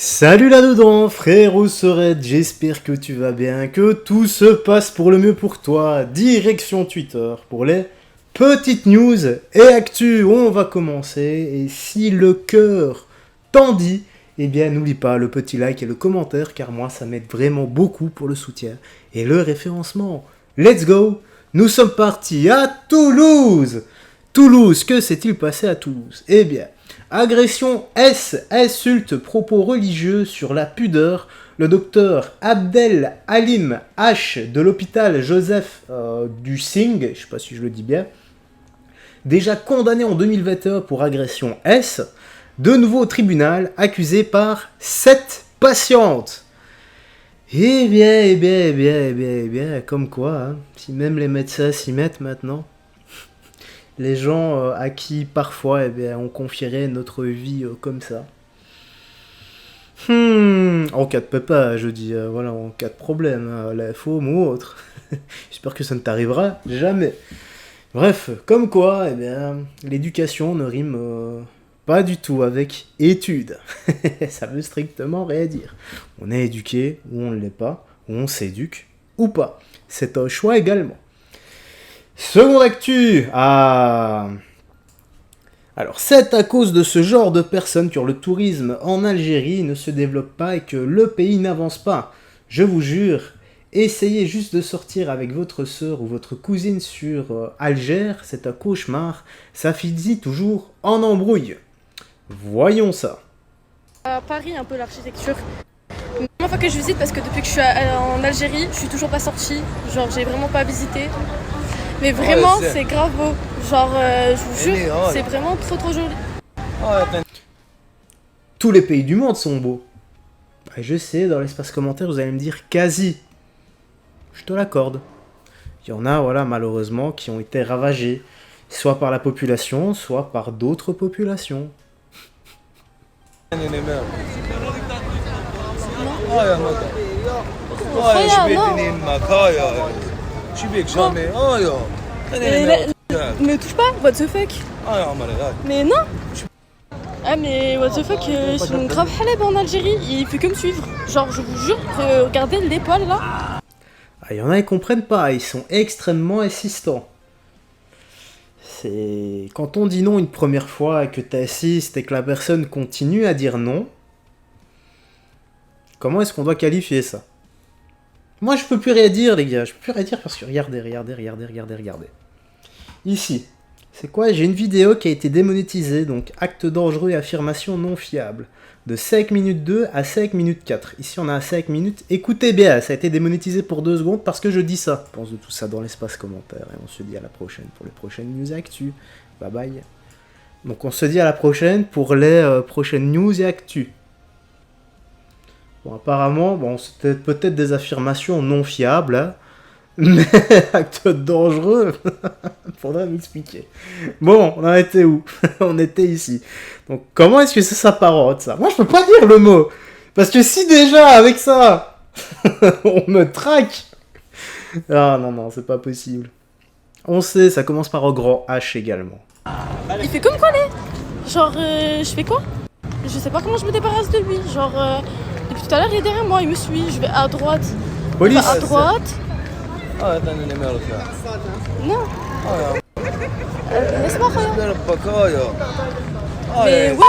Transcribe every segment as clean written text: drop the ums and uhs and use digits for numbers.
Salut là-dedans, frère ou sœurette, j'espère que tu vas bien, que tout se passe pour le mieux pour toi. Direction Twitter pour les petites news et actu. On va commencer et si le cœur t'en dit, eh bien n'oublie pas le petit like et le commentaire car moi ça m'aide vraiment beaucoup pour le soutien et le référencement. Let's go, nous sommes partis à Toulouse. Toulouse, que s'est-il passé à Toulouse? Eh bien, agression S, insulte, propos religieux sur la pudeur. Le docteur Abdel Halim H de l'hôpital Joseph du Singh, je sais pas si je le dis bien, déjà condamné en 2021 pour agression S, de nouveau au tribunal, accusé par 7 patientes. Eh bien, comme quoi, hein, si même les médecins s'y mettent maintenant. Les gens à qui parfois on confierait notre vie comme ça. En cas de pépin, je dis, voilà, en cas de problème, la FOM ou autre. J'espère que ça ne t'arrivera jamais. Bref, comme quoi, l'éducation ne rime pas du tout avec étude. Ça veut strictement rien dire. On est éduqué ou on ne l'est pas, ou on s'éduque ou pas. C'est un choix également. Seconde actu. Alors, c'est à cause de ce genre de personnes que le tourisme en Algérie ne se développe pas et que le pays n'avance pas. Je vous jure, essayez juste de sortir avec votre sœur ou votre cousine sur Alger, c'est un cauchemar. Ça finit toujours en embrouille. Voyons ça. À Paris, un peu l'architecture. La première fois que je visite, parce que depuis que je suis en Algérie, je suis toujours pas sortie. Genre, j'ai vraiment pas visité. Mais vraiment, c'est grave beau. Genre, je vous jure, c'est vraiment trop joli. Tous les pays du monde sont beaux. Et je sais, dans l'espace commentaire, vous allez me dire quasi. Je te l'accorde. Il y en a, voilà, malheureusement, qui ont été ravagés. Soit par la population, soit par d'autres populations. Me touche pas, what the fuck. Mais non. Ah mais what the fuck, ils sont grave haleb en Algérie, il fait que me suivre. Genre je vous jure, regardez les poils là. Il y en a qui comprennent pas, ils sont extrêmement insistants. C'est quand on dit non une première fois et que t'insistes et que la personne continue à dire non, comment est-ce qu'on doit qualifier ça? Moi je peux plus rien dire les gars, je peux plus rien dire parce que regardez. Ici, c'est quoi? J'ai une vidéo qui a été démonétisée, donc acte dangereux et affirmation non fiable. De 5 minutes 2 à 5 minutes 4. Ici on a 5 minutes. Écoutez bien, ça a été démonétisé pour 2 secondes parce que je dis ça. Je pense de tout ça dans l'espace commentaire et on se dit à la prochaine pour les prochaines news actu. Bye bye. Donc on se dit à la prochaine pour les prochaines news et actu. Bon apparemment, bon c'était peut-être des affirmations non fiables, hein. Mais acte dangereux, faudrait m'expliquer. Bon, on en était où? On était ici. Donc comment est-ce que ça s'apparente ça? Moi je peux pas dire le mot. Parce que si déjà avec ça, on me traque. Ah non, c'est pas possible. On sait, ça commence par un grand H également. Il fait comme quoi les? Genre je fais quoi? Je sais pas comment je me débarrasse de lui. Genre depuis tout à l'heure il est derrière moi, il me suit, je vais à droite. Police. À droite. Non. Laisse-moi regarder. Mais ouais.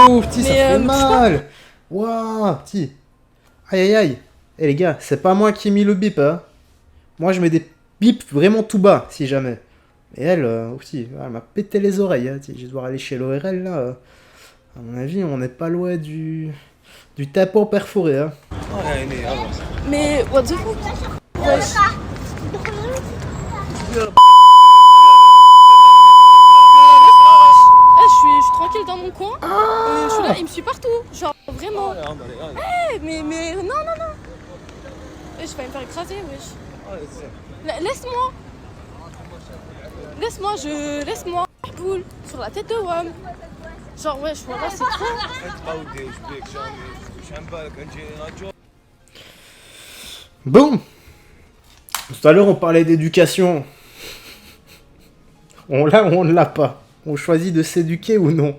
Oh, petit, ça fait mal. Waouh, petit. Aïe. Eh les gars, c'est pas moi qui ai mis le bip, hein. Moi je mets des bips vraiment tout bas, si jamais. Et elle aussi, elle m'a pété les oreilles, hein. Je vais devoir aller chez l'ORL là. À mon avis, on n'est pas loin du tapon perforé, hein. Mais what the fuck? Wesh. Je suis tranquille dans mon coin. Je suis là, il me suit partout. Genre vraiment. Mais non. Je vais me faire écraser, wesh. Laisse-moi. Boule sur la tête de WAM. Genre wesh, voilà, c'est trop. Bon. Tout à l'heure on parlait d'éducation. On l'a ou on ne l'a pas? On choisit de s'éduquer ou non?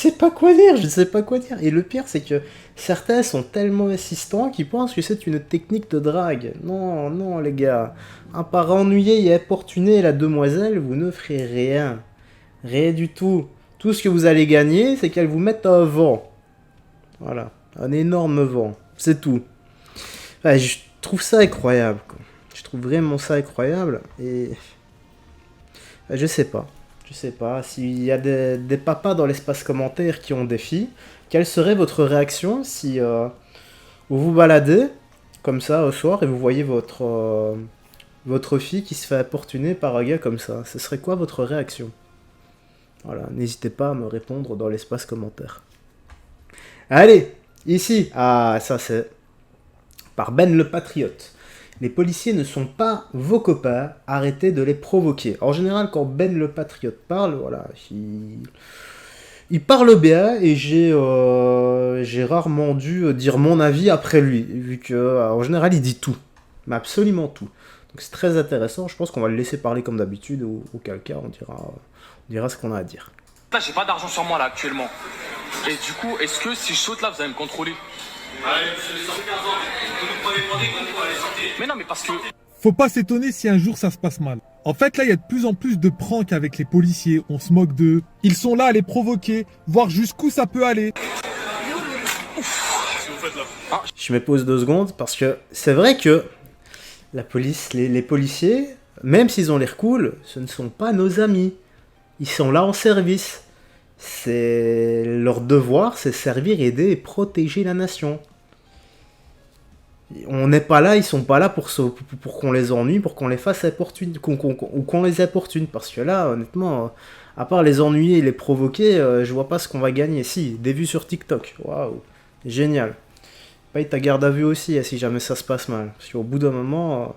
sais pas quoi dire, je sais pas quoi dire. Et le pire, c'est que certains sont tellement insistants qu'ils pensent que c'est une technique de drague. Non, non, les gars. À part ennuyer et importuner la demoiselle, vous ne ferez rien. Rien du tout. Tout ce que vous allez gagner, c'est qu'elle vous mette un vent. Voilà. Un énorme vent. C'est tout. Ouais, je trouve ça incroyable, quoi. Je trouve vraiment ça incroyable. Et... je sais pas. Je sais pas. S'il y a des papas dans l'espace commentaire qui ont des filles, quelle serait votre réaction si vous vous baladez comme ça au soir et vous voyez votre fille qui se fait importuner par un gars comme ça? Ce serait quoi votre réaction? Voilà, n'hésitez pas à me répondre dans l'espace commentaire. Allez, ici. Ah, ça c'est par Ben le Patriote. Les policiers ne sont pas vos copains, arrêtez de les provoquer. En général, quand Ben le Patriote parle, voilà, il parle bien et j'ai rarement dû dire mon avis après lui, vu que en général il dit tout, mais absolument tout. Donc c'est très intéressant, je pense qu'on va le laisser parler comme d'habitude, auquel cas on dira ce qu'on a à dire. Là, j'ai pas d'argent sur moi là actuellement. Et du coup, est-ce que si je saute là, vous allez me contrôler? Mais non, mais parce que... Faut pas s'étonner si un jour ça se passe mal. En fait, là, il y a de plus en plus de pranks avec les policiers, on se moque d'eux. Ils sont là à les provoquer, voir jusqu'où ça peut aller. Je me pose 2 secondes, parce que c'est vrai que la police, les policiers, même s'ils ont l'air cool, ce ne sont pas nos amis. Ils sont là en service. C'est leur devoir, c'est servir, aider et protéger la nation. On n'est pas là, ils sont pas là pour qu'on les ennuie, pour qu'on les fasse importune, ou qu'on les importune. Parce que là, honnêtement, à part les ennuyer et les provoquer, je vois pas ce qu'on va gagner. Si, des vues sur TikTok. Waouh, génial. Paye ta garde à vue aussi, si jamais ça se passe mal. Parce qu'au bout d'un moment,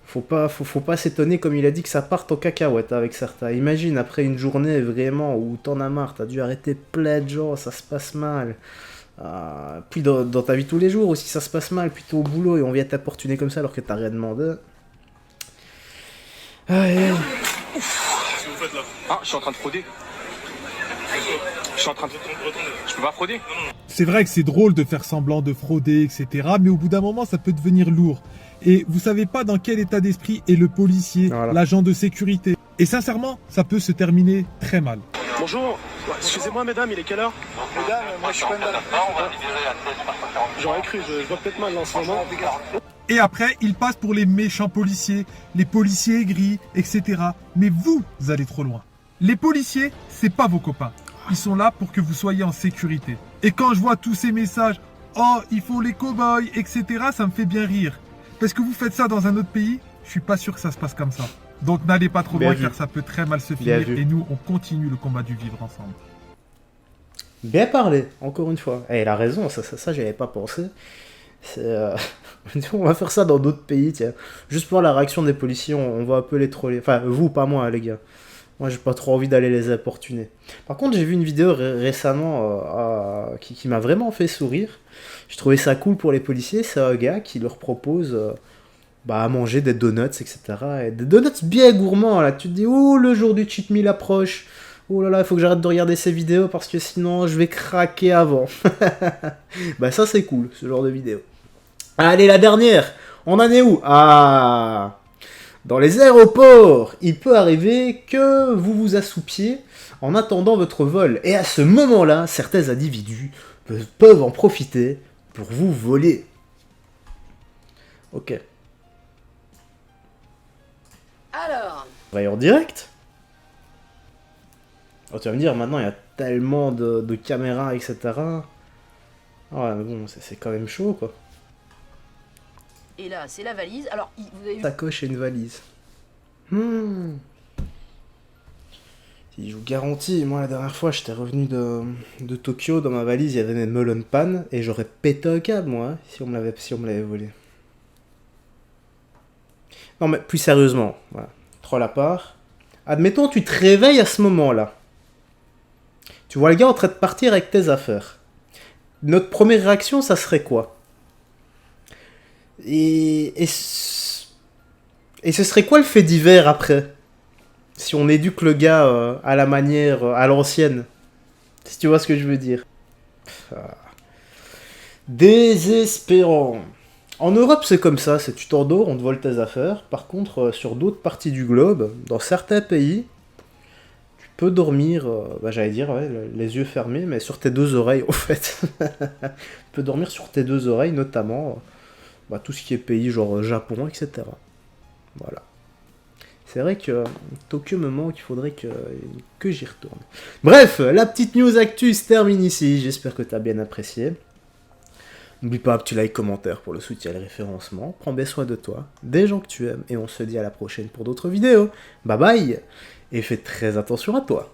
faut pas s'étonner, comme il a dit, que ça parte en cacahuète avec certains. Imagine, après une journée vraiment où t'en as marre, t'as dû arrêter plein de gens, ça se passe mal. Puis dans ta vie tous les jours aussi, ça se passe mal. Puis t'es au boulot et on vient t'importuner comme ça alors que t'as rien demandé. Aïe. Qu'est-ce que vous faites là? Ah, je suis en train de frauder. Je suis en train de... Je peux pas frauder? C'est vrai que c'est drôle de faire semblant de frauder, etc. Mais au bout d'un moment, ça peut devenir lourd. Et vous savez pas dans quel état d'esprit est le policier, voilà, l'agent de sécurité. Et sincèrement, ça peut se terminer très mal. Bonjour, excusez-moi mesdames, il est quelle heure? Mesdames, moi je suis pas une dame. J'aurais cru, je vois peut-être mal en ce moment. Et après, il passe pour les méchants policiers, les policiers aigris, etc. Mais vous allez trop loin. Les policiers, c'est pas vos copains. Ils sont là pour que vous soyez en sécurité. Et quand je vois tous ces messages, oh, il faut les cow-boys, etc., ça me fait bien rire. Parce que vous faites ça dans un autre pays, je suis pas sûr que ça se passe comme ça. Donc n'allez pas trop loin car ça peut très mal se finir. Et nous, on continue le combat du vivre ensemble. Bien parlé, encore une fois. Et il a raison, ça j'y avais pas pensé. On va faire ça dans d'autres pays, tiens. Juste pour la réaction des policiers, on va un peu les troller. Enfin, vous, pas moi, les gars. Moi, j'ai pas trop envie d'aller les importuner. Par contre, j'ai vu une vidéo récemment qui m'a vraiment fait sourire. J'ai trouvé ça cool pour les policiers. C'est un gars qui leur propose à manger des donuts, etc. Et des donuts bien gourmands, là. Tu te dis, oh, le jour du cheat meal approche. Oh là là, il faut que j'arrête de regarder ces vidéos parce que sinon, je vais craquer avant. Bah ça, c'est cool, ce genre de vidéo. Allez, la dernière. On en est où? Ah, dans les aéroports, il peut arriver que vous vous assoupiez en attendant votre vol. Et à ce moment-là, certains individus peuvent en profiter pour vous voler. Ok. Alors, On va y en direct. Oh, tu vas me dire, maintenant, il y a tellement de caméras, etc. Ouais, mais bon, c'est quand même chaud, quoi. et là, c'est la valise. Alors, vous avez vu... Sacoche et une valise. Si je vous garantis, moi la dernière fois j'étais revenu de Tokyo, dans ma valise il y avait mes melon pan et j'aurais pété un câble moi, hein, si on me l'avait volé. Non mais plus sérieusement, voilà, troll à part. Admettons tu te réveilles à ce moment-là. Tu vois le gars en train de partir avec tes affaires. Notre première réaction ça serait quoi? Et ce serait quoi le fait divers après? Si on éduque le gars à la manière, à l'ancienne. Si tu vois ce que je veux dire. Ah. Désespérant. En Europe, c'est comme ça, c'est tu t'endors, on te vole tes affaires. Par contre, sur d'autres parties du globe, dans certains pays, tu peux dormir, j'allais dire, ouais, les yeux fermés, mais sur tes deux oreilles, au fait. Tu peux dormir sur tes deux oreilles, notamment tout ce qui est pays genre Japon, etc. Voilà. C'est vrai que Tokyo me manque, il faudrait que j'y retourne. Bref, la petite news actu se termine ici, j'espère que tu as bien apprécié. N'oublie pas un petit like, commentaire pour le soutien et le référencement. Prends bien soin de toi, des gens que tu aimes, et on se dit à la prochaine pour d'autres vidéos. Bye bye, et fais très attention à toi.